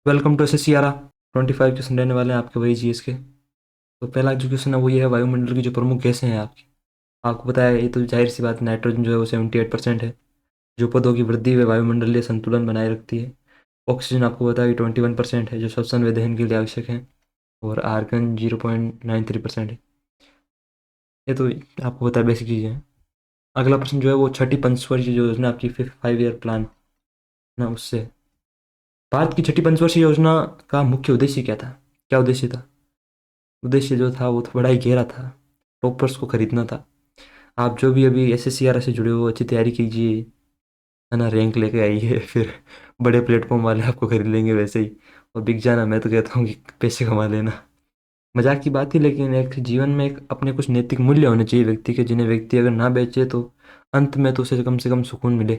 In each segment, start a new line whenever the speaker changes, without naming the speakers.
Welcome to S C R 25 question रहने वाले हैं आपके वही जीएस के। तो पहला जो क्वेश्चन है वो ये है, वायुमंडल की जो प्रमुख गैसें हैं आपकी। आपको पता है, ये तो जाहिर सी बात, नाइट्रोजन जो है वो 78% है, जो पौधों की वृद्धि व वायुमंडलीय संतुलन बनाए रखती है। ऑक्सीजन आपको पता है कि 21% है, जो श्वसन व दहन के लिए आवश्यक है। और आर्गन 0.93% है। ये तो आपको पता है, बेसिक चीज़ें हैं। अगला प्रश्न जो है वो छठी पंचवर्षीय योजना, आपकी 5 ईयर प्लान ना, उससे भारत की छठी पंचवर्षीय योजना का मुख्य उद्देश्य क्या था? क्या उद्देश्य था? उद्देश्य जो था वो तो बड़ा ही गहरा था। टॉपर्स को खरीदना था। आप जो भी अभी एस एस सी आर से जुड़े हो, अच्छी तैयारी कीजिए, है ना, रैंक लेके आइए फिर बड़े प्लेटफॉर्म वाले आपको खरीद लेंगे वैसे ही। और बिक जाना, मैं तो कहता हूँ कि पैसे कमा लेना। मजाक की बात ही, लेकिन एक जीवन में एक अपने कुछ नैतिक मूल्य होने चाहिए व्यक्ति के, जिन्हें व्यक्ति अगर ना बेचे तो अंत में तो उसे कम से कम सुकून मिले।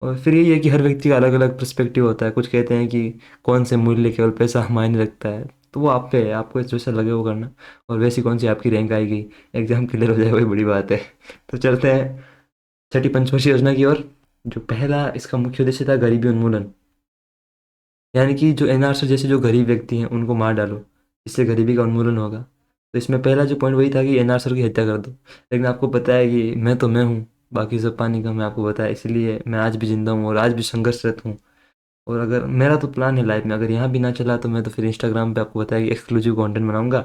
और फिर यही है कि हर व्यक्ति का अलग अलग पर्सपेक्टिव होता है। कुछ कहते हैं कि कौन से मूल्य केवल पैसा मायने रखता है, तो वो आप पे है, आपको जैसा लगे वो करना। और वैसी कौन सी आपकी रैंक आएगी, एग्जाम क्लियर हो जाए, वही बड़ी बात है। तो चलते हैं छठी पंचवर्षीय योजना की ओर। जो पहला इसका मुख्य उद्देश्य था, गरीबी उन्मूलन। यानी कि जो एनआरसी जैसे जो गरीब व्यक्ति हैं उनको मार डालो, इससे गरीबी का उन्मूलन होगा। तो इसमें पहला जो पॉइंट वही था कि एनआरसी की हत्या कर दो। लेकिन आपको पता है कि मैं हूँ, बाकी सब पानी कम है, आपको पता है, इसलिए मैं आज भी जिंदा हूँ और आज भी संघर्षरत हूँ। और अगर मेरा तो प्लान है लाइफ में, अगर यहाँ भी ना चला तो मैं तो फिर इंस्टाग्राम पे आपको बताया कि एक्सक्लूसिव कंटेंट बनाऊंगा।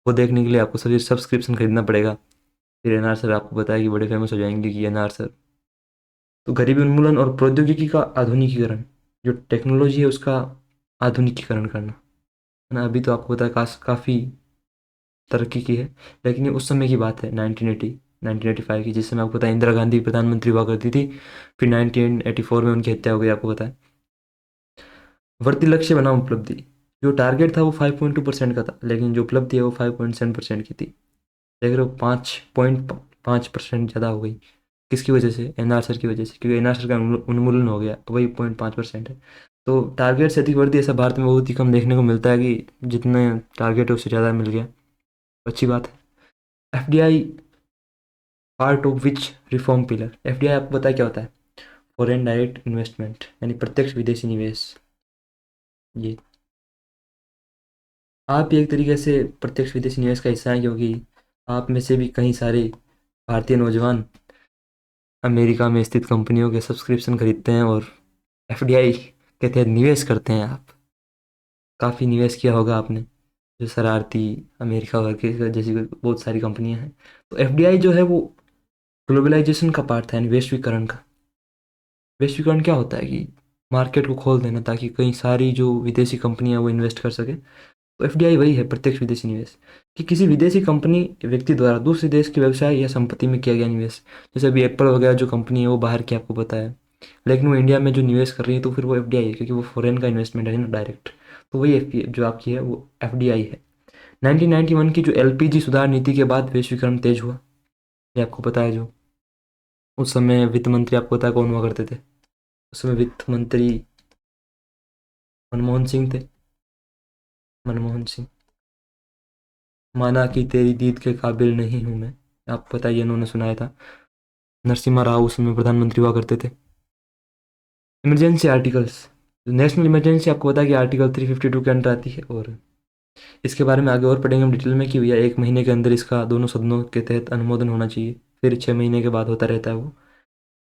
वो देखने के लिए आपको सभी सब्सक्रिप्शन खरीदना पड़ेगा। फिर एनआर सर आपको बताया कि बड़े फेमस हो जाएंगे कि एनआर सर। तो गरीबी उन्मूलन और प्रौद्योगिकी का आधुनिकीकरण, जो टेक्नोलॉजी है उसका आधुनिकीकरण करना, है ना। अभी तो आपको पता है काफ़ी तरक्की की है, लेकिन ये उस समय की बात है, 1985 की, जिस समय आपको पता है इंदिरा गांधी प्रधानमंत्री हुआ करती थी। फिर 1984 में उनकी हत्या हो गई, आपको पता है। वर्ती लक्ष्य बनाम उपलब्धि। जो टारगेट था वो 5.2% का था, लेकिन जो उपलब्धि है वो 5.7% की थी। देख रहे हो, 5.5% ज़्यादा हो गई। किसकी वजह से? एनआर सर की वजह से, क्योंकि एनआर सर का उन्मूलन हो गया, वही 0.5% है। तो टारगेट से अधिक वृद्धि ऐसा भारत में बहुत ही कम देखने को मिलता है, कि जितने टारगेट है उससे ज़्यादा मिल गया। अच्छी बात है। FDI, part of which reform pillar. FDI आपको पता है क्या होता है? फॉरेन डायरेक्ट इन्वेस्टमेंट, यानी प्रत्यक्ष विदेशी निवेश। ये आप भी एक तरीके से प्रत्यक्ष विदेशी निवेश का हिस्सा हैं, क्योंकि आप में से भी कई सारे भारतीय नौजवान अमेरिका में स्थित कंपनियों के सब्सक्रिप्शन खरीदते हैं और एफडीआई के तहत निवेश करते हैं। आप काफ़ी निवेश किया होगा आपने, जो शरारती अमेरिका वर्ग जैसी बहुत सारी कंपनियां हैं। तो एफडीआई जो है वो ग्लोबलाइजेशन का पार्ट था, यानी वैश्वीकरण का। वैश्वीकरण क्या होता है कि मार्केट को खोल देना, ताकि कई सारी जो विदेशी कंपनियां वो इन्वेस्ट कर सके। तो एफडीआई वही है, प्रत्यक्ष विदेशी निवेश, कि किसी विदेशी कंपनी व्यक्ति द्वारा दूसरे देश के व्यवसाय या संपत्ति में किया गया निवेश। जैसे अभी एप्पल वगैरह जो कंपनी है वो बाहर की, आपको पता है, लेकिन वो इंडिया में जो निवेश कर रही है, तो फिर वो एफडीआई है, क्योंकि वो फॉरेन का इन्वेस्टमेंट है ना, डायरेक्ट। तो वही जो आपकी है वो एफडीआई है। 1991 की जो एलपीजी सुधार नीति के बाद वैश्वीकरण तेज हुआ, ये आपको पता है। जो उस समय वित्त मंत्री, आपको पता है कौन हुआ करते थे? उस समय वित्त मंत्री मनमोहन सिंह थे। मनमोहन सिंह। माना कि तेरी दीद के काबिल नहीं हूं मैं, आपको पता है, ये इन्होंने सुनाया था। नरसिम्हा राव उस समय प्रधानमंत्री हुआ करते थे। इमरजेंसी आर्टिकल्स, नेशनल इमरजेंसी आपको पता है कि आर्टिकल 352 के अंडर आती है। और इसके बारे में आगे और पढ़ेंगे हम डिटेल में, कि भैया 1 महीने के अंदर इसका दोनों सदनों के तहत अनुमोदन होना चाहिए। फिर 6 महीने के बाद होता रहता है वो।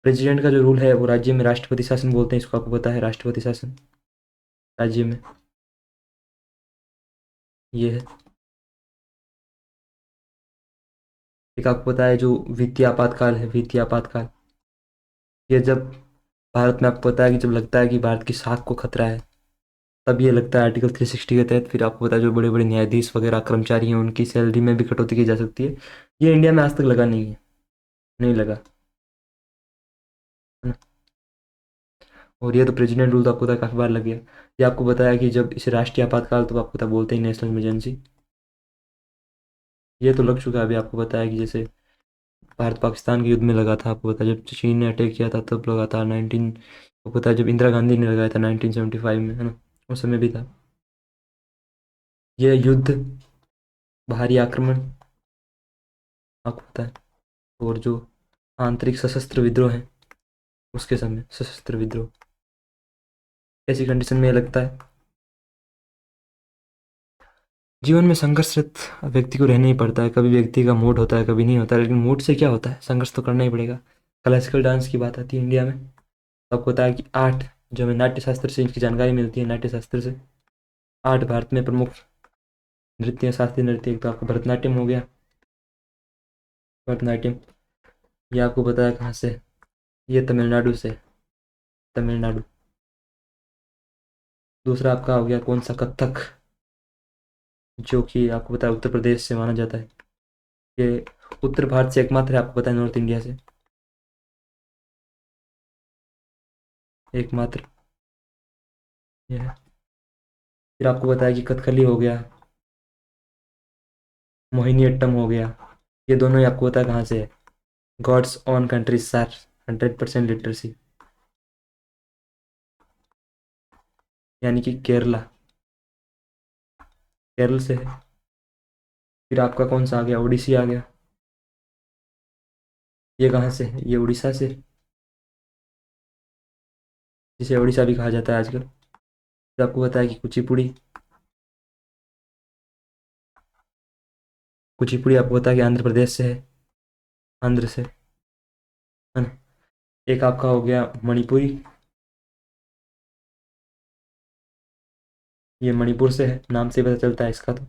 प्रेसिडेंट का जो रूल है वो राज्य में राष्ट्रपति शासन बोलते हैं इसको, आपको पता है, राष्ट्रपति शासन राज्य में ये है। एक आपको पता है जो वित्तीय आपातकाल है, वित्तीय आपातकाल, ये जब भारत में, आपको पता है कि जब लगता है कि भारत की साख को खतरा है, तब ये लगता है आर्टिकल 360 के तहत। फिर आपको पता है जो बड़े बड़े न्यायाधीश वगैरह कर्मचारी हैं उनकी सैलरी में भी कटौती की जा सकती है। ये इंडिया में आज तक लगा नहीं है, नहीं लगा, है ना। और ये तो प्रेसिडेंट रूल तो आपको पता है काफ़ी बार लग गया। ये आपको बताया कि जब इसे राष्ट्रीय आपातकाल, तो आपको पता बोलते ही नेशनल इमरजेंसी। ये तो लग चुका है। अभी आपको पता है कि जैसे भारत पाकिस्तान के युद्ध में लगा था, आपको पता है जब चीन ने अटैक किया था तब लगा था। 19, आपको पता है जब इंदिरा गांधी ने लगाया था 1975 में, है ना, उस समय भी था ये युद्ध, बाहरी आक्रमण, आपको पता है। और जो आंतरिक सशस्त्र विद्रोह है, उसके समय सशस्त्र विद्रोह, ऐसी कंडीशन में ये लगता है। जीवन में संघर्षरत व्यक्ति को रहना ही पड़ता है। कभी व्यक्ति का मूड होता है, कभी नहीं होता है, लेकिन मूड से क्या होता है, संघर्ष तो करना ही पड़ेगा। क्लासिकल डांस की बात आती है इंडिया में, तो आपको पता है कि 8 जो हमें नाट्य शास्त्र से इनकी जानकारी मिलती है, नाट्य शास्त्र से 8 भारत में प्रमुख नृत्य, शास्त्रीय नृत्य। एक तो आपका भरतनाट्यम हो गया, भरतनाट्यम ये आपको पता है कहाँ से, ये तमिलनाडु से, तमिलनाडु। दूसरा आपका हो गया कौन सा, कथक, जो कि आपको पता है उत्तर प्रदेश से माना जाता है। ये उत्तर भारत से एकमात्र है, आपको पता है नॉर्थ इंडिया से एकमात्र ये है। फिर आपको पता है कि कथकली हो गया, मोहिनी अट्टम हो गया, ये दोनों ही आपको पता है कहाँ से है, God's own country sir, 100% literacy, यानी कि केरला, केरल से है। फिर आपका कौन सा आ गया, ओडिसी आ गया, ये कहाँ से है, ये उड़ीसा से, जिसे उड़ीसा भी कहा जाता है आजकल। फिर आपको पता है कि कुचिपुड़ी, कुचिपुड़ी आपको पता है कि आंध्र प्रदेश से है, आंध्र से, है ना। एक आपका हो गया मणिपुरी, ये मणिपुर से है, नाम से ही पता चलता है इसका तो।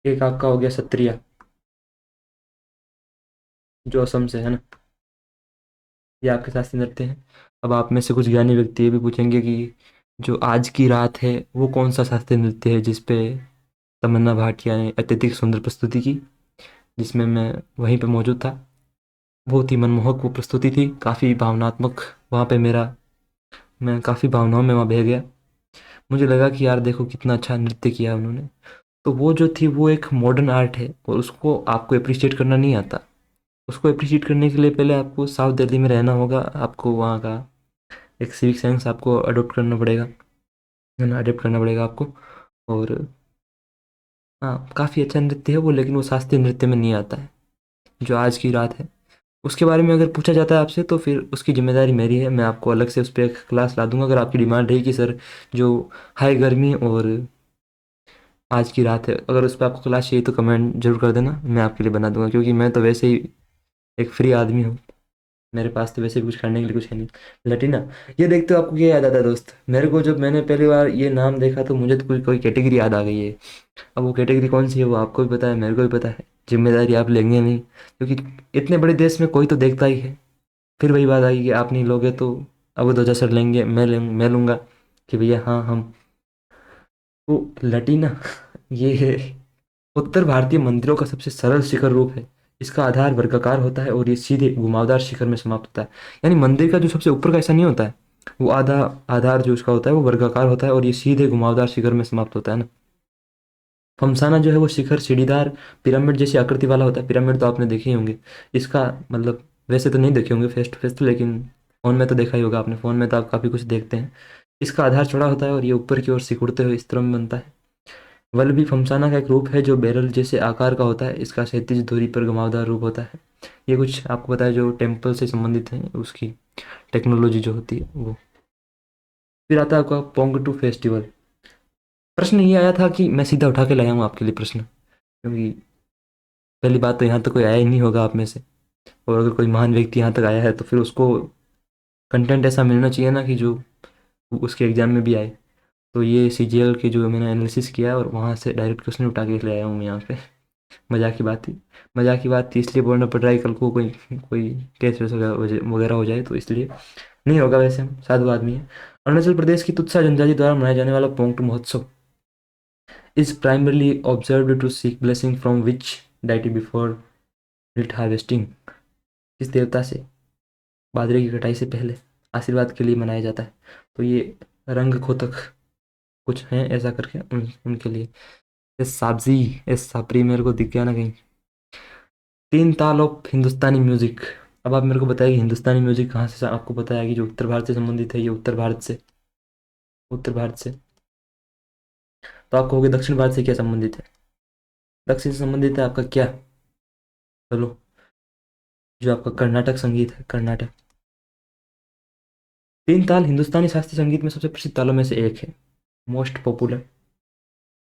एक आपका हो गया सत्रिया, जो असम से है ना। ये आपके शास्त्रीय नृत्य हैं। अब आप में से कुछ ज्ञानी व्यक्ति ये भी पूछेंगे कि जो आज की रात है वो कौन सा शास्त्रीय नृत्य है, जिस पे तमन्ना भाटिया ने अत्यधिक सुंदर प्रस्तुति की, जिसमें मैं वहीं पे मौजूद था। बहुत ही मनमोहक वो प्रस्तुति थी, काफ़ी भावनात्मक। वहाँ पे मेरा, मैं काफ़ी भावनाओं में वहाँ बह गया। मुझे लगा कि यार देखो कितना अच्छा नृत्य किया उन्होंने। तो वो जो थी वो एक मॉडर्न आर्ट है, और उसको आपको अप्रिशिएट करना नहीं आता। उसको अप्रिशिएट करने के लिए पहले आपको साउथ दिल्ली में रहना होगा, आपको वहाँ का एक सिविक सेंस आपको अडोप्ट करना पड़ेगा, है ना, अडेप्ट करना पड़ेगा आपको। और हाँ, काफ़ी अच्छा नृत्य है वो, लेकिन वो शास्त्रीय नृत्य में नहीं आता है। जो आज की रात है उसके बारे में अगर पूछा जाता है आपसे, तो फिर उसकी जिम्मेदारी मेरी है, मैं आपको अलग से उस पर एक क्लास ला दूंगा। अगर आपकी डिमांड है कि सर जो हाई गर्मी और आज की रात है, अगर उस पर आपको क्लास चाहिए तो कमेंट जरूर कर देना, मैं आपके लिए बना दूंगा। क्योंकि मैं तो वैसे ही एक फ्री आदमी हूँ, मेरे पास तो वैसे भी कुछ करने के लिए कुछ है नहीं। लटीना, ये देखते हो आपको क्या याद आता है दोस्त, मेरे को जब मैंने पहली बार ये नाम देखा तो मुझे तो कोई कोई कैटेगरी याद आ गई है। अब वो कैटेगरी कौन सी है वो आपको भी पता है, मेरे को भी पता है। जिम्मेदारी आप लेंगे नहीं, क्योंकि इतने बड़े देश में कोई तो देखता ही है। फिर वही बात आई कि आप नहीं लोगे तो अब ध्वजा सर लेंगे, मैं लूँगा कि भैया हाँ हम। वो लटीना ये है उत्तर भारतीय मंदिरों का सबसे सरल शिखर रूप है। इसका आधार वर्गाकार होता है और ये सीधे घुमावदार शिखर में समाप्त होता है। यानी मंदिर का जो सबसे ऊपर का ऐसा नहीं होता है, वो आधा आधार जो उसका होता है वो वर्गाकार होता है और ये सीधे घुमावदार शिखर में समाप्त होता है ना। फमसाना जो है वो शिखर सीढ़ीदार पिरामिड जैसी आकृति वाला होता है। पिरामिड तो आपने देखे ही होंगे। इसका मतलब, वैसे तो नहीं देखे होंगे फेस टू फेस तो, लेकिन फ़ोन में तो देखा ही होगा आपने, फ़ोन में तो आप काफ़ी कुछ देखते हैं। इसका आधार चौड़ा होता है और ये ऊपर की ओर सिकुड़ते हुए इस तरह में बनता है। वल्लभी फमसाना का एक रूप है जो बैरल जैसे आकार का होता है। इसका क्षैतिज धुरी पर घुमावदार रूप होता है। ये कुछ आपको पता है जो टेम्पल से संबंधित है, उसकी टेक्नोलॉजी जो होती है वो। फिर आता है आपका पोंगटू फेस्टिवल। प्रश्न ये आया था कि मैं सीधा उठा के लाया हूँ आपके लिए प्रश्न, क्योंकि पहली बात तो यहाँ तक कोई आया ही नहीं होगा आप में से। और अगर कोई महान व्यक्ति यहाँ तक आया है तो फिर उसको कंटेंट ऐसा मिलना चाहिए ना कि जो उसके एग्जाम में भी आए। तो ये सीजीएल के जो मैंने एनालिसिस किया और वहाँ से डायरेक्ट क्वेश्चन उठा के ले आया हूँ मैं यहाँ पे। मजाक की बात थी, मजाक की बात थी, इसलिए बोलना पड़ रहा है कल को कोई कोई केस वेस वगैरह हो जाए तो इसलिए। नहीं होगा, वैसे हम साधु आदमी है। अरुणाचल प्रदेश की तुत्सा जनजाति द्वारा मनाया जाने वाला पोंगटू महोत्सव is primarily observed to seek blessing from which deity before millet harvesting. किस देवता से बाजरे की कटाई से पहले आशीर्वाद के लिए मनाया जाता है। तो ये रंग खोतक कुछ हैं ऐसा करके उनके लिए। एस साबजी, एस साबरी मेरे को दिख गया ना कहीं। तीन ताल ऑफ हिंदुस्तानी म्यूजिक। अब आप मेरे को बताइए हिंदुस्तानी म्यूजिक कहाँ से, आपको पता है कि जो उत्तर भारत से संबंधित है, ये उत्तर भारत से, उत्तर भारत से। तो आपको होगा दक्षिण भारत से क्या संबंधित है, दक्षिण से संबंधित है आपका क्या, चलो, जो आपका कर्नाटक संगीत है, कर्नाटक। तीन ताल हिंदुस्तानी शास्त्रीय संगीत में सबसे प्रसिद्ध तालों में से एक है, most popular.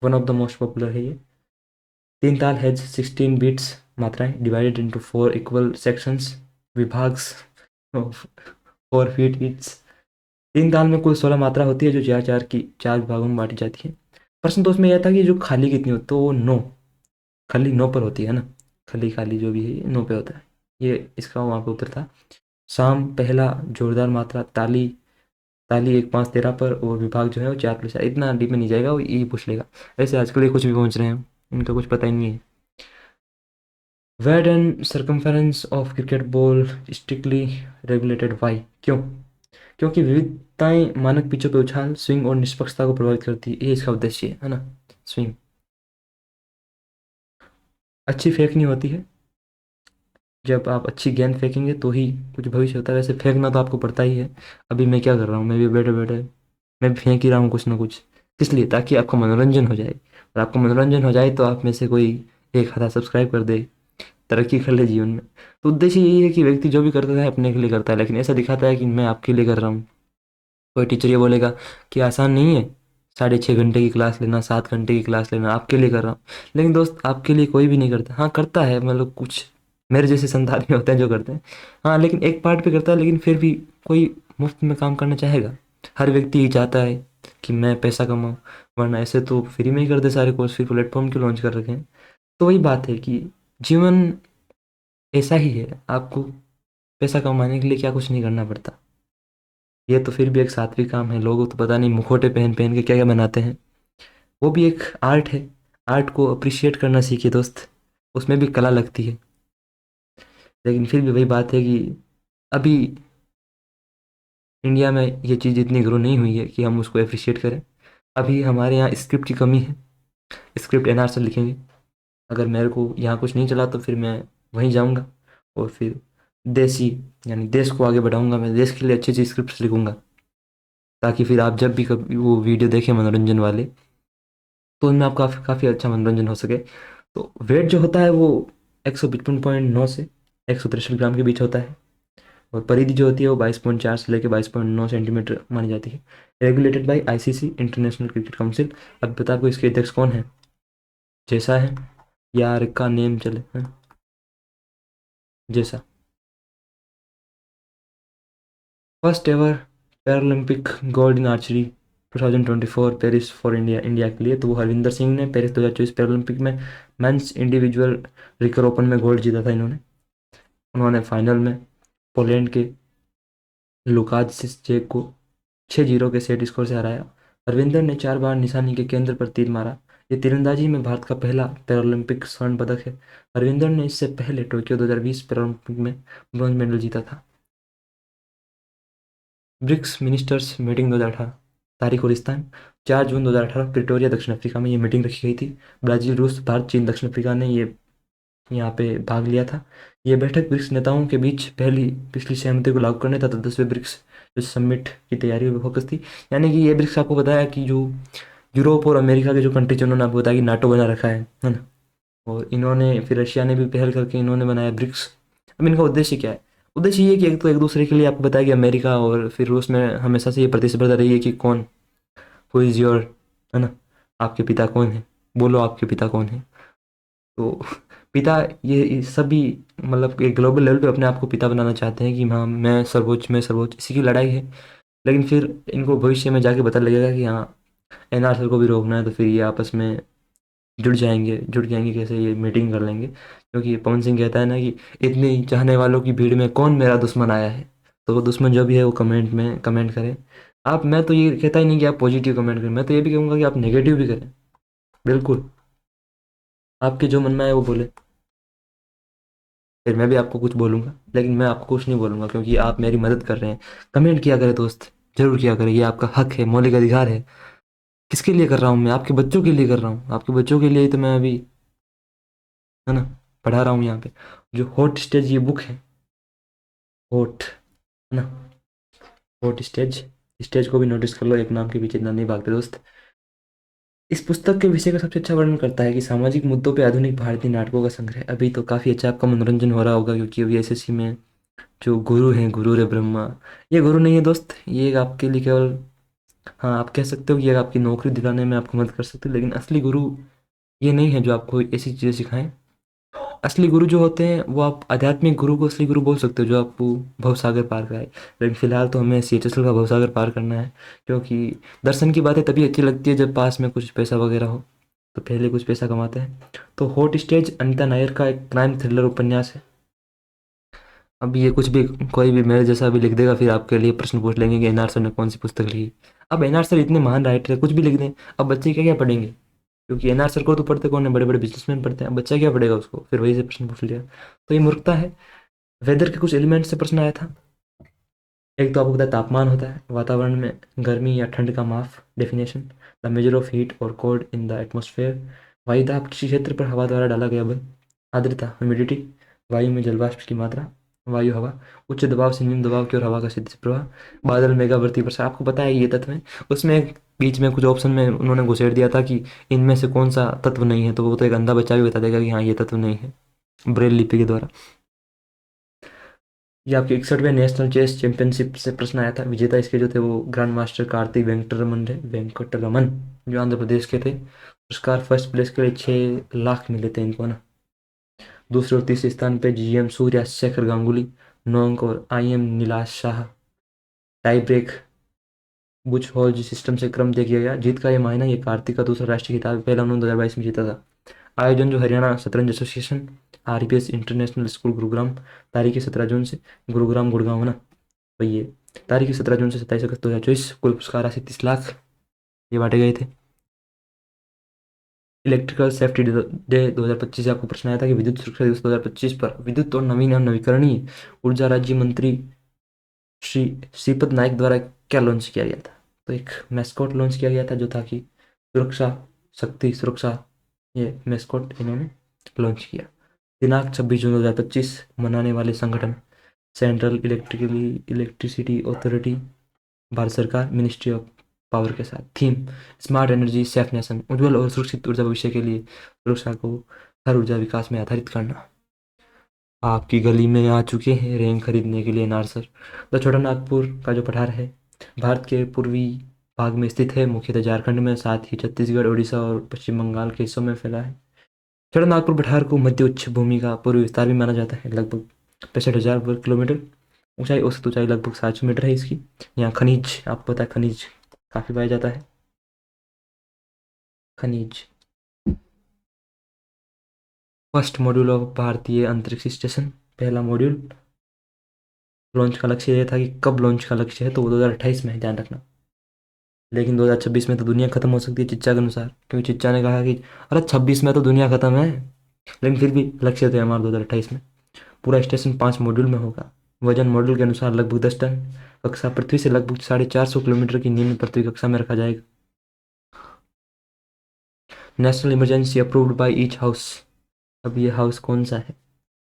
One of the most popular है ये। तीन ताल हैज 16 बीट्स, मात्राएं, डिवाइडेड इनटू 4 इक्वल सेक्शंस, विभाग्स ऑफ 4 फीट ईच। तीन ताल में कुल 16 मात्रा होती है जो चार चार की चार विभागों में बांटी जाती है। प्रश्न तो उसमें यह था कि जो खाली कितनी होती, तो वो 9, खाली 9 पर होती है ना, खाली खाली जो भी है ये 9 पे होता है। ये इसका वहाँ पे उत्तर था। शाम पहला जोरदार मात्रा ताली, ताली 1 5 13 पर, और विभाग जो है वो 4 + 4। इतना डीप में नहीं जाएगा, वो यही पूछ लेगा। ऐसे आजकल ये कुछ भी पहुंच रहे हैं, इनका कुछ पता ही नहीं है। Weight and circumference of cricket ball strictly regulated, why, क्यों? क्योंकि विविधताएं मानक पिचों पे उछाल, स्विंग और निष्पक्षता को प्रभावित करती है, ये इसका उद्देश्य है ना, स्विंग। अच्छी फेंक नहीं होती है, जब आप अच्छी गेंद फेंकेंगे तो ही कुछ भविष्य होता है। वैसे फेंकना तो आपको पड़ता ही है। अभी मैं क्या कर रहा हूँ, मैं भी बैठे बैठे मैं भी फेंक ही रहा हूँ कुछ ना कुछ। किस लिए? ताकि आपका मनोरंजन हो जाए, और आपका मनोरंजन हो जाए तो आप में से कोई एक आधा सब्सक्राइब कर दे, तरक्की कर ले जीवन में। तो उद्देश्य यही है कि व्यक्ति जो भी करता है अपने के लिए करता है, लेकिन ऐसा दिखाता है कि मैं आपके लिए कर रहा हूँ। कोई टीचर ये बोलेगा कि आसान नहीं है 6.5 घंटे की क्लास लेना, 7 घंटे की क्लास लेना, आपके लिए कर रहा हूँ। लेकिन दोस्त, आपके लिए कोई भी नहीं करता। हाँ करता है, मतलब कुछ मेरे जैसे संतान भी होते हैं जो करते हैं, हाँ, लेकिन एक पार्ट पे करता है। लेकिन फिर भी कोई मुफ्त में काम करना चाहेगा? हर व्यक्ति ये चाहता है कि मैं पैसा कमाऊँ, वरना ऐसे तो फ्री में ही कर दे सारे कोर्स, फिर प्लेटफॉर्म क्यों लॉन्च कर रखे हैं? तो वही बात है कि जीवन ऐसा ही है, आपको पैसा कमाने के लिए क्या कुछ नहीं करना पड़ता। ये तो फिर भी एक सात्विक काम है। लोग तो पता नहीं मुखौटे पहन पहन के क्या क्या बनाते हैं, वो भी एक आर्ट है। आर्ट को अप्रिशिएट करना सीखिए दोस्त, उसमें भी कला लगती है। लेकिन फिर भी वही बात है कि अभी इंडिया में ये चीज़ इतनी ग्रो नहीं हुई है कि हम उसको अप्रिशिएट करें। अभी हमारे यहाँ स्क्रिप्ट की कमी है, स्क्रिप्ट एनआर से लिखेंगे। अगर मेरे को यहाँ कुछ नहीं चला तो फिर मैं वहीं जाऊँगा, और फिर देसी, यानी देश को आगे बढ़ाऊँगा। मैं देश के लिए अच्छी अच्छी स्क्रिप्ट लिखूँगा, ताकि फिर आप जब भी कभी वो वीडियो देखें मनोरंजन वाले, तो उनमें आपका काफ़ी काफ़ी अच्छा मनोरंजन हो सके। तो वेट जो होता है वो 155.9 से 163 ग्राम के बीच होता है, और परिधि जो होती है वो 22.4 से लेकर 22.9 सेंटीमीटर मानी जाती है। Regulated by ICC, international cricket council. अब बता को इसके अध्यक्ष कौन है? जैसा है, यार का नेम चले हैं, जैसा। First ever Paralympic gold in archery 2024 Paris for India, India के लिए, तो वो हरविंदर सिंह ने पेरिस 2024 पैरालंपिक में मेंस इंडिविजुअल रिकर ओपन में गोल्ड जीता था इन्होंने। उन्होंने फाइनल में पोलैंड के लुकाजिचिक को 6-0 के सेट स्कोर से हराया। हरविंदर ने 4 बार निशाने के केंद्र पर तीर मारा। ये तीरंदाजी में भारत का पहला पैरालंपिक स्वर्ण पदक है। हरविंदर ने इससे पहले टोक्यो 2020 पैरालंपिक में ब्रॉन्ज मेडल जीता था। ब्रिक्स मिनिस्टर्स मीटिंग 2018, तारीख और स्थान 4 जून 2018 प्रिटोरिया दक्षिण अफ्रीका में ये मीटिंग रखी गई थी। ब्राज़ील, रूस, भारत, चीन, दक्षिण अफ्रीका ने ये यहाँ पे भाग लिया था। ये बैठक ब्रिक्स नेताओं के बीच पहली पिछली सहमति को लागू करने तथा 10वें ब्रिक्स जो समिट की तैयारी में फोकस थी। यानी कि ये ब्रिक्स आपको बताया कि जो यूरोप और अमेरिका के जो कंट्रीज, उन्होंने आपको बताया कि नाटो बना रखा है ना, और इन्होंने फिर रशिया ने भी पहल करके इन्होंने बनाया ब्रिक्स। अब इनका उद्देश्य क्या है? उद्देश्य ये है कि एक तो एक दूसरे के लिए आपको बताया कि अमेरिका और फिर रूस में हमेशा से ये प्रतिस्पर्धा रही है कि कौन, हु इज़ योर, है ना, आपके पिता कौन है, बोलो आपके पिता कौन है। तो पिता, ये सभी मतलब एक ग्लोबल लेवल पे अपने आप को पिता बनाना चाहते हैं कि हाँ मैं सर्वोच्च, मैं सर्वोच्च, इसी की लड़ाई है। लेकिन फिर इनको भविष्य में जाके पता लगेगा कि हाँ एनआरसी को भी रोकना है, तो फिर ये आपस में जुड़ जाएंगे कैसे, ये मीटिंग कर लेंगे। क्योंकि पवन सिंह कहता है ना कि इतनी चाहने वालों की भीड़ में कौन मेरा दुश्मन आया है। तो वो दुश्मन जो भी है वो कमेंट में कमेंट करें। आप, मैं तो ये कहता ही नहीं कि आप पॉजिटिव कमेंट करें, मैं तो ये भी कहूँगा कि आप नेगेटिव भी करें। बिल्कुल, आपके जो मन में आए वो बोले, फिर मैं भी आपको कुछ बोलूँगा, लेकिन मैं आपको कुछ नहीं बोलूँगा क्योंकि आप मेरी मदद कर रहे हैं। कमेंट किया करें दोस्त, जरूर किया करें, ये आपका हक है, मौलिक अधिकार है। किसके लिए कर रहा हूँ? मैं आपके बच्चों के लिए कर रहा हूँ, आपके बच्चों के लिए ही तो मैं अभी, है ना, पढ़ा रहा हूँ यहाँ पे। जो हॉट स्टेज ये बुक है, हॉट, है ना, हॉट स्टेज, स्टेज को भी नोटिस कर लो, एक नाम के पीछे इतना नहीं भागते दोस्त। इस पुस्तक के विषय का सबसे अच्छा वर्णन करता है कि सामाजिक मुद्दों पे आधुनिक भारतीय नाटकों का संग्रह। अभी तो काफ़ी अच्छा आपका मनोरंजन हो रहा होगा, क्योंकि अभी एसएससी में जो गुरु हैं, गुरु रे ब्रह्मा, ये गुरु नहीं है दोस्त, ये एक आपके लिए केवल हाँ, आप कह सकते हो कि ये आपकी नौकरी दिलाने में आपको मदद कर सकते हो, लेकिन असली गुरु ये नहीं है जो आपको ऐसी चीज़ें सिखाएं। असली गुरु जो होते हैं वो आप आध्यात्मिक गुरु को असली गुरु बोल सकते हो, जो आपको भवसागर पार कराए। लेकिन फिलहाल तो हमें CHSL का भवसागर पार करना है, क्योंकि दर्शन की बातें तभी अच्छी लगती है जब पास में कुछ पैसा वगैरह हो। तो पहले कुछ पैसा कमाते हैं। तो हॉट स्टेज अनीता नायर का एक क्राइम थ्रिलर उपन्यास है। अब ये कुछ भी कोई भी मेरे जैसा भी लिख देगा, फिर आपके लिए प्रश्न पूछ लेंगे कि एनआर सर ने कौन सी पुस्तक लिखी। अब एनआर सर इतने महान राइटर है, कुछ भी लिख दें। अब बच्चे क्या क्या पढ़ेंगे, क्योंकि एनआर सर को तो पढ़ते कौन है, बड़े बड़े बिजनेसमैन पढ़ते हैं। अब बच्चा क्या पढ़ेगा उसको, फिर वही से प्रश्न पूछ लिया। तो ये मूर्खता है। वेदर के कुछ एलिमेंट से प्रश्न आया था। एक तो आपको पता है तापमान होता है वातावरण में, गर्मी या ठंड का माप, definition, the measure of heat और कोल्ड इन द एटमोसफेयर। वायुदाब किसी क्षेत्र पर हवा द्वारा डाला गया बल। आर्द्रता, ह्यूमिडिटी, वायु में जलवाष्प की मात्रा, वायु हवा, उच्च दबाव से निम्न दबाव की ओर हवा का सीधा प्रवाह, बादल, मेघावर्ती वर्षा। आपको पता है ये तत्व है। उसमें एक बीच में कुछ ऑप्शन में उन्होंने घुसेड़ दिया था कि इनमें से कौन सा तत्व नहीं है, तो वो तो एक अंधा बच्चा भी बता देगा कि हाँ ये तत्व नहीं है, ब्रेल लिपि के द्वारा। ये आपके 61वें नेशनल चेस चैंपियनशिप से प्रश्न आया था। विजेता इसके जो थे वो ग्रैंड मास्टर कार्तिक वेंकटरमन थे, वेंकटरमन, जो आंध्र प्रदेश के थे। पुरस्कार फर्स्ट प्लेस के लिए 6 लाख मिले थे इनको ना। दूसरे और तीसरे स्थान पे GM सूर्या, शेखर गांगुली 9 अंक, और IM Neelash Shah. Tie break Buchholz system से क्रम तय किया गया। जीत का ये मायना, ये कार्तिक का दूसरा राष्ट्रीय खिताब है, पहला उन्होंने 2022 में जीता था। आयोजन जो हरियाणा शतरंज association, RPS international school Gurugram, तारीख 17 जून से, गुरुग्राम गुड़गांव ना। तो ये तारीख 17 जून से 27 अगस्त 2024। कुल पुरस्कार राशि 30 लाख ये बांटे गए थे। इलेक्ट्रिकल सेफ्टी डे 2025 से आपको प्रश्न आया था कि विद्युत सुरक्षा दिवस 2025 पर विद्युत और नवीन एवं नवीकरणीय ऊर्जा राज्य मंत्री श्री श्रीपद नाइक द्वारा क्या लॉन्च किया गया था। तो एक मैस्कॉट लॉन्च किया गया था जो था कि सुरक्षा, शक्ति, सुरक्षा, ये मैस्कॉट इन्होंने लॉन्च किया। दिनांक 26 जून 2025। मनाने वाले संगठन सेंट्रल इलेक्ट्रिसिटी अथॉरिटी, भारत सरकार, मिनिस्ट्री ऑफ पावर के साथ। Theme smart energy safe nation, उज्जवल और सुरक्षित ऊर्जा भविष्य के लिए सुरक्षा को हर ऊर्जा विकास में आधारित करना। आपकी गली में आ चुके हैं रैंक खरीदने के लिए नार सर। द छोटा नागपुर का जो पठार है भारत के पूर्वी भाग में स्थित है, मुख्यतः झारखंड में, साथ ही छत्तीसगढ़, उड़ीसा और पश्चिम बंगाल के हिस्सों में फैला है। छोटा नागपुर पठार को मध्य उच्च भूमि का पूर्वी विस्तार भी माना जाता है। लगभग 65,000 वर्ग किलोमीटर ऊंचाई, औसत ऊंचाई लगभग 700 मीटर है इसकी। यहाँ खनिज, आपको पता है खनिज काफ़ी पाया जाता है। खनिज। फर्स्ट मॉड्यूल ऑफ भारतीय अंतरिक्ष स्टेशन, पहला मॉड्यूल। लॉन्च का लक्ष्य ये था कि कब लॉन्च का लक्ष्य है, तो वो 2028 में है, ध्यान रखना। लेकिन 2026 में तो दुनिया खत्म हो सकती है चिच्चा के अनुसार, क्योंकि चिच्चा ने कहा कि अरे 26 में तो दुनिया खत्म है। लेकिन फिर भी लक्ष्य तो है हमारा 2028 में। पूरा स्टेशन 5 मॉड्यूल में होगा। वजन मॉड्यूल के अनुसार लगभग 10 टन। कक्षा पृथ्वी से लगभग 450 किलोमीटर की निम्न पृथ्वी कक्षा में रखा जाएगा। National emergency approved by each house. अब ये हाउस कौन सा है।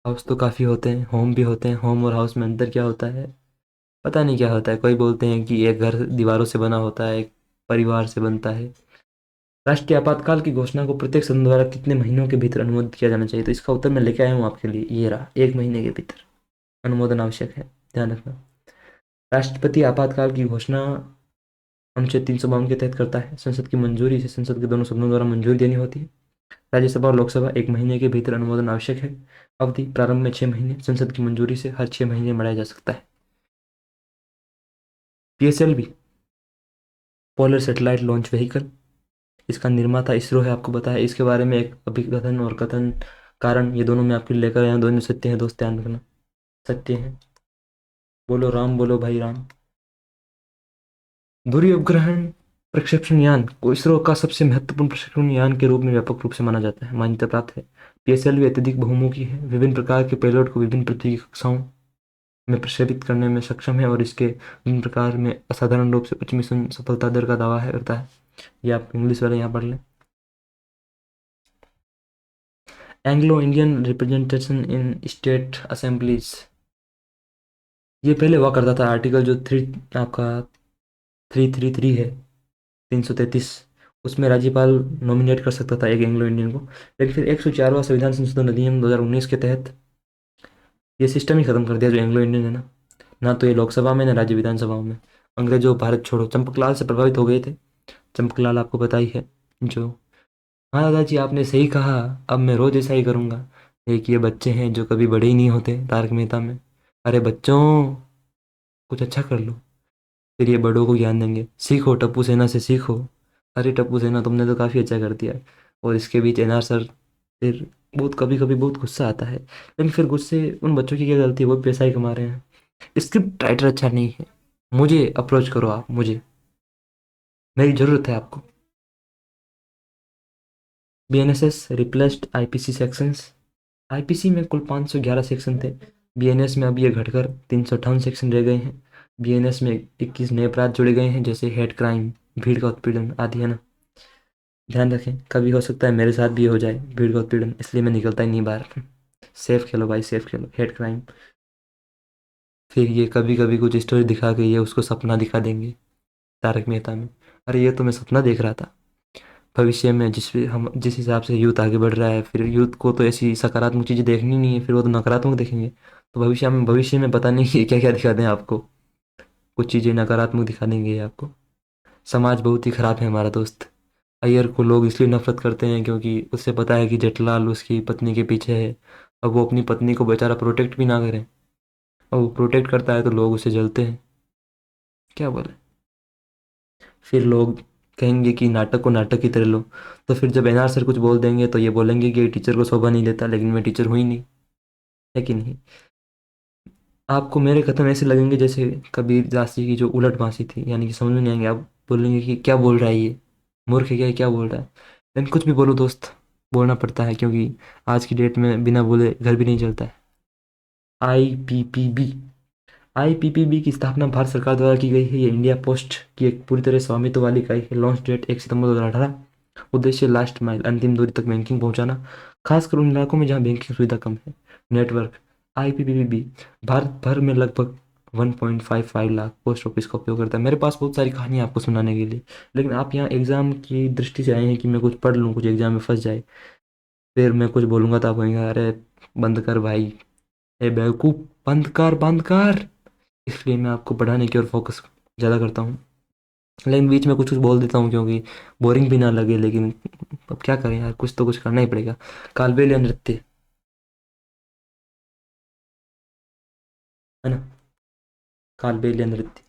हाउस तो काफ़ी होते हैं, होम भी होते हैं। होम और हाउस में अंतर क्या होता है, पता नहीं क्या होता है। कोई बोलते हैं कि एक घर दीवारों से बना होता है, एक परिवार से बनता है। राष्ट्रीय आपातकाल की घोषणा को प्रत्येक सदन द्वारा कितने महीनों के भीतर अनुमोदित किया जाना चाहिए, तो इसका उत्तर मैं लेके आया हूँ आपके लिए, ये रहा, 1 महीने के भीतर अनुमोदन आवश्यक है, ध्यान रखना। राष्ट्रपति आपातकाल की घोषणा अनुच्छेद 352 के तहत करता है। संसद की मंजूरी से संसद के दोनों सदनों द्वारा मंजूरी देनी होती है। राज्यसभा और लोकसभा 1 महीने के भीतर अनुमोदन आवश्यक है। अवधि प्रारंभ में 6 महीने, संसद की मंजूरी से हर 6 महीने बढ़ाया जा सकता है। PSLV polar satellite launch vehicle, इसका निर्माता इसरो है, आपको पता है। इसके बारे में एक अभिकथन और कथन कारण, ये दोनों मैं आपके लिए लेकर आया हूँ, दोनों सत्य हैं दोस्त, ध्यान रखना, सत्य हैं। बोलो राम, बोलो भाई राम। दूरी उपग्रहण प्रक्षेपण यान को इसरो का सबसे महत्वपूर्ण प्रक्षेपण यान के रूप में व्यापक रूप से माना जाता है, मान्यता प्राप्त है। PSLV अत्यधिक बहुमुखी है, विभिन्न प्रकार के पेलोड को विभिन्न पृथ्वी की कक्षाओं में प्रक्षेपित करने में सक्षम है, और इसके विभिन्न प्रकार में असाधारण रूप से उच्च मिशन सफलता दर का दावा है करता है। ये आप इंग्लिश वाले यहाँ पढ़ लें। Anglo Indian representation in state assemblies, ये पहले हुआ करता था। आर्टिकल जो थ्री आपका 333 है, 333, उसमें राज्यपाल नॉमिनेट कर सकता था एक एंग्लो इंडियन को। लेकिन फिर 104वां संविधान संशोधन अधिनियम 2019 के तहत ये सिस्टम ही खत्म कर दिया जो एंग्लो इंडियन है ना। ना तो ये लोकसभा में, ना राज्य विधानसभाओं में। अंग्रेजों भारत छोड़ो, चंपकलाल से प्रभावित हो गए थे। चंपकलाल आपको पता ही है जो। हाँ दादाजी, आपने सही कहा। अब मैं रोज ऐसा ही करूँगा। एक ये बच्चे हैं जो कभी बड़े ही नहीं होते तारक मेहता में। अरे बच्चों, कुछ अच्छा कर लो। फिर ये बड़ों को ज्ञान देंगे, सीखो टप्पू सेना से सीखो। अरे टप्पू सेना, तुमने तो काफ़ी अच्छा कर दिया। और इसके बीच एनआर सर फिर बहुत कभी कभी बहुत गुस्सा आता है, लेकिन फिर गुस्से उन बच्चों की क्या गलती है, वो भी पैसा ही कमा रहे हैं। स्क्रिप्ट राइटर अच्छा नहीं है। मुझे अप्रोच करो आप, मुझे, मेरी ज़रूरत है आपको। BNSS replaced IPC sections. IPC में कुल 511 सेक्शन थे। बीएनएस में अब ये घटकर 358 सेक्शन रह गए हैं। बीएनएस में 21 नए अपराध जुड़े गए हैं, जैसे हेड क्राइम, भीड़ का उत्पीड़न आदि, है ना। ध्यान रखें, कभी हो सकता है मेरे साथ भी हो जाए भीड़ का उत्पीड़न, इसलिए मैं निकलता ही नहीं बाहर। सेफ खेलो भाई, सेफ खेलो। Head crime. फिर ये कभी कभी कुछ स्टोरी दिखा के ये उसको सपना दिखा देंगे तारक मेहता में। अरे ये तो मैं सपना देख रहा था। भविष्य में जिस हिसाब से यूथ आगे बढ़ रहा है, फिर यूथ को तो ऐसी सकारात्मक चीज़ें देखनी नहीं है, फिर वो तो नकारात्मक देखेंगे। तो भविष्य में पता नहीं क्या क्या दिखा दें आपको। कुछ चीज़ें नकारात्मक दिखा देंगे आपको। समाज बहुत ही खराब है हमारा दोस्त। अय्यर को लोग इसलिए नफरत करते हैं क्योंकि उससे पता है कि जेठलाल उसकी पत्नी के पीछे है। अब वो अपनी पत्नी को बेचारा प्रोटेक्ट भी ना करे, और वो प्रोटेक्ट करता है तो लोग उसे जलते हैं। क्या बोले। फिर लोग कहेंगे कि नाटक को नाटक की तरह लो। तो फिर जब एनआर सर कुछ बोल देंगे तो ये बोलेंगे कि टीचर को शोभा नहीं देता, लेकिन मैं टीचर हुई नहीं, है कि नहीं। आपको मेरे कथन ऐसे लगेंगे जैसे कबीर दास जी की जो उलट बांसी थी, यानी कि समझ में नहीं आएंगे। आप बोलेंगे कि क्या बोल रहा है ये, मूर्ख है क्या, ये क्या बोल रहा है। लेकिन कुछ भी बोलो दोस्त, बोलना पड़ता है, क्योंकि आज की डेट में बिना बोले घर भी नहीं चलता है। आईपीपीबी। आईपीपीबी की स्थापना भारत सरकार द्वारा की गई है। ये इंडिया पोस्ट की एक पूरी तरह स्वामित्व वाली इकाई है। लॉन्च डेट 1 सितंबर 2018। उद्देश्य लास्ट माइल, अंतिम दूरी तक बैंकिंग पहुंचाना, खासकर उन इलाकों में जहां बैंकिंग सुविधा कम है। नेटवर्क। आईपीपीबी भारत भर में लगभग 1.55 लाख पोस्ट ऑफिस का उपयोग करता है। मेरे पास बहुत सारी कहानियां आपको सुनाने के लिए, लेकिन आप यहाँ एग्जाम की दृष्टि से आए हैं कि मैं कुछ पढ़ लूँ, कुछ एग्जाम में फंस जाए। फिर मैं कुछ बोलूंगा तो आप कहेंगे अरे बंद कर भाई, ए बेवकूफ़, बंद कर बंद कर। इसलिए मैं आपको पढ़ाने की ओर फोकस ज़्यादा करता हूँ, लेकिन बीच में कुछ कुछ बोल देता हूँ क्योंकि बोरिंग भी ना लगे। लेकिन अब क्या करें यार, कुछ तो कुछ करना ही पड़ेगा। कालबेलिया नृत्य, है ना। कालबेलिया नृत्य,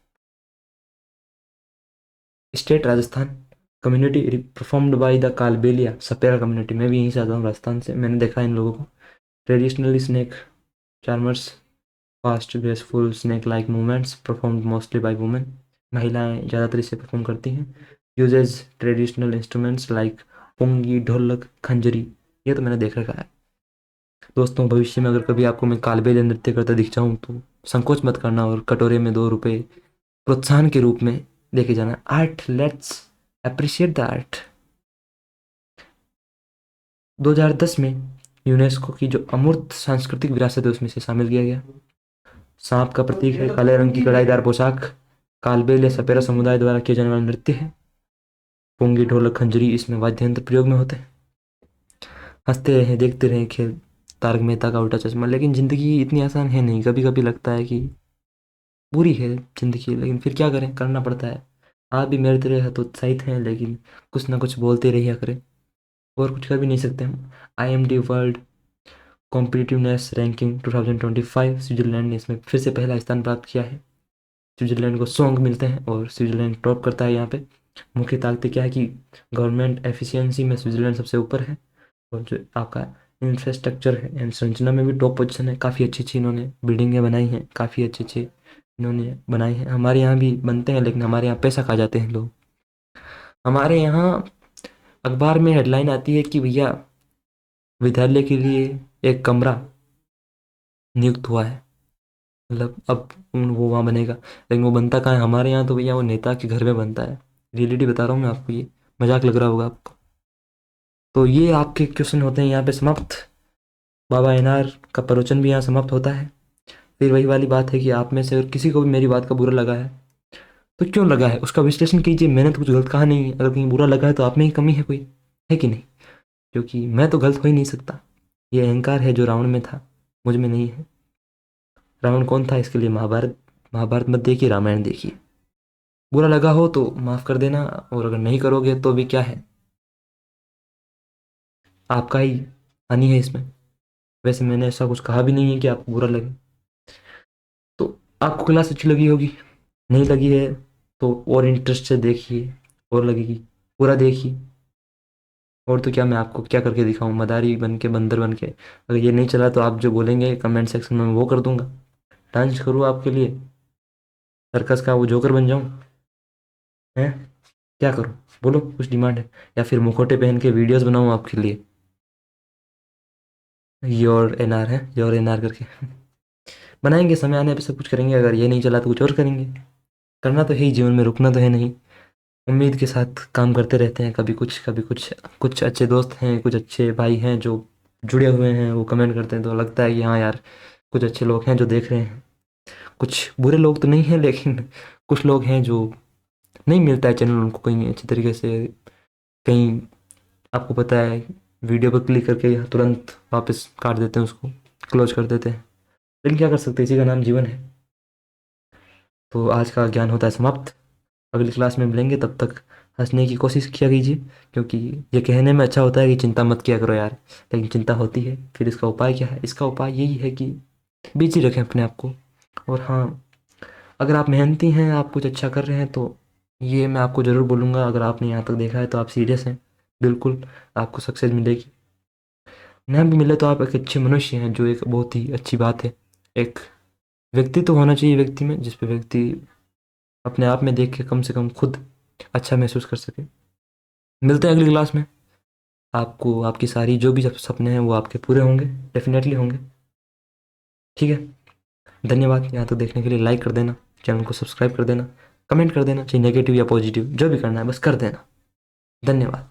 state Rajasthan. Community performed by the Kalbelia Sapera community. मैं भी यहीं से आता हूँ, राजस्थान से। मैंने देखा है इन लोगों को। Traditionally snake charmers, fast graceful snake like movements performed mostly by women. महिलाएं ज़्यादातर इसे परफॉर्म करती हैं। यूजेज ट्रेडिशनल इंस्ट्रूमेंट्स लाइक पुंगी, ढोलक, खंजरी। ये तो मैंने देख रखा है। दोस्तों, भविष्य में अगर कभी आपको मैं कालबेलिया नृत्य करता दिख जाऊं तो संकोच मत करना, और कटोरे में 2 रुपए प्रोत्साहन के रूप में लेके जाना। Art, let's appreciate the art. 2010 में यूनेस्को की जो अमूर्त सांस्कृतिक विरासत है उसमें से शामिल किया गया। सांप का प्रतीक है, काले रंग की कढ़ाईदार पोशाक। कालबेल या सपेरा समुदाय द्वारा किया जाने वाला नृत्य है। पुंगी, ढोलक, खंजरी इसमें वाद्य यंत्र प्रयोग में होते हैं। हंसते रहें, देखते रहें खेल, तारक मेहता का उल्टा चश्मा। लेकिन जिंदगी इतनी आसान है नहीं, कभी कभी लगता है कि बुरी है जिंदगी, लेकिन फिर क्या करें, करना पड़ता है। आप भी मेरे तरह हतोत्साहित हैं, लेकिन कुछ ना कुछ बोलते रहिए करें, और कुछ कर भी नहीं सकते हम। IMD world competitiveness ranking 2025, Switzerland ने इसमें फिर से पहला स्थान प्राप्त किया है। स्विट्जरलैंड को सॉन्ग मिलते हैं और स्विट्जरलैंड टॉप करता है यहाँ पे। मुख्य ताकतें क्या है कि गवर्नमेंट एफिशिएंसी में स्विट्जरलैंड सबसे ऊपर है, और जो आपका इंफ्रास्ट्रक्चर है एंड संरचना में भी टॉप पोजीशन है। काफ़ी अच्छी अच्छी इन्होंने बिल्डिंगें बनाई हैं, काफ़ी अच्छे अच्छे इन्होंने बनाई हैं। हमारे यहाँ भी बनते हैं, लेकिन हमारे यहाँ पैसा खा जाते हैं लोग। हमारे यहाँ अखबार में हेडलाइन आती है कि भैया विद्यालय के लिए एक कमरा नियुक्त हुआ है, मतलब अब वो वहाँ बनेगा, लेकिन वो बनता कहाँ है हमारे यहाँ, तो भैया वो नेता के घर में बनता है। रियलिटी बता रहा हूँ मैं आपको, ये मजाक लग रहा होगा आपको। तो ये आपके क्वेश्चन होते हैं यहाँ पे समाप्त। बाबा एनआर का प्रवचन भी यहाँ समाप्त होता है। फिर वही वाली बात है कि आप में से अगर किसी को भी मेरी बात का बुरा लगा है तो क्यों लगा है उसका विश्लेषण कीजिए। मैंने तो कुछ गलत कहा नहीं है। अगर कहीं बुरा लगा है तो आप में ही कमी है कोई, है कि नहीं। क्योंकि मैं तो गलत हो ही नहीं सकता। ये अहंकार है जो रावण में था, मुझ में नहीं है। रावण कौन था इसके लिए महाभारत, महाभारत मत देखिए, रामायण देखिए। बुरा लगा हो तो माफ़ कर देना, और अगर नहीं करोगे तो भी क्या है, आपका ही हानि है इसमें। वैसे मैंने ऐसा कुछ कहा भी नहीं है कि आपको बुरा लगे। तो आपको क्लास अच्छी लगी होगी, नहीं लगी है तो और इंटरेस्ट से देखिए, और लगेगी पूरा देखिए। और तो क्या, मैं आपको क्या करके दिखाऊं, मदारी बन के, बंदर बन के? अगर ये नहीं चला तो आप जो बोलेंगे कमेंट सेक्शन में मैं वो कर दूंगा। डांस करूँ आपके लिए, सर्कस का वो जोकर बन जाऊं? हैं? क्या करूं? बोलो, कुछ डिमांड है? या फिर मुखौटे पहन के वीडियोस बनाऊं आपके लिए, योर एनआर है, योर एनआर करके? बनाएंगे, समय आने पे सब कुछ करेंगे। अगर ये नहीं चला तो कुछ और करेंगे। करना तो है ही जीवन में, रुकना तो है नहीं। उम्मीद के साथ काम करते रहते हैं, कभी कुछ कभी कुछ। कुछ अच्छे दोस्त हैं, कुछ अच्छे भाई हैं जो जुड़े हुए हैं, वो कमेंट करते हैं तो लगता है कि हाँ यार, कुछ अच्छे लोग हैं जो देख रहे हैं। कुछ बुरे लोग तो नहीं हैं, लेकिन कुछ लोग हैं जो नहीं मिलता है चैनल उनको कहीं अच्छी तरीके से, कहीं, आपको पता है, वीडियो पर क्लिक करके तुरंत वापस काट देते हैं उसको, क्लोज कर देते हैं। लेकिन क्या कर सकते हैं, इसी का नाम जीवन है। तो आज का ज्ञान होता है समाप्त। अगली क्लास में मिलेंगे, तब तक हंसने की कोशिश किया कीजिए, क्योंकि ये कहने में अच्छा होता है कि चिंता मत किया करो यार, लेकिन चिंता होती है। फिर इसका उपाय क्या है? इसका उपाय यही है कि बिजी रखें अपने आप को। और हाँ, अगर आप मेहनती हैं, आप कुछ अच्छा कर रहे हैं, तो ये मैं आपको ज़रूर बोलूँगा, अगर आपने यहाँ तक देखा है तो आप सीरियस हैं, बिल्कुल आपको सक्सेस मिलेगी। ना भी मिले तो आप एक अच्छे मनुष्य हैं, जो एक बहुत ही अच्छी बात है। एक व्यक्ति तो होना चाहिए व्यक्ति में, जिस पे व्यक्ति अपने आप में देख के कम से कम खुद अच्छा महसूस कर सके। मिलते हैं अगली क्लास में। आपको आपकी सारी जो भी सपने हैं वो आपके पूरे होंगे, डेफिनेटली होंगे। ठीक है, धन्यवाद यहाँ तक देखने के लिए। लाइक कर देना, चैनल को सब्सक्राइब कर देना, कमेंट कर देना, चाहे नेगेटिव या पॉजिटिव, जो भी करना है बस कर देना। धन्यवाद।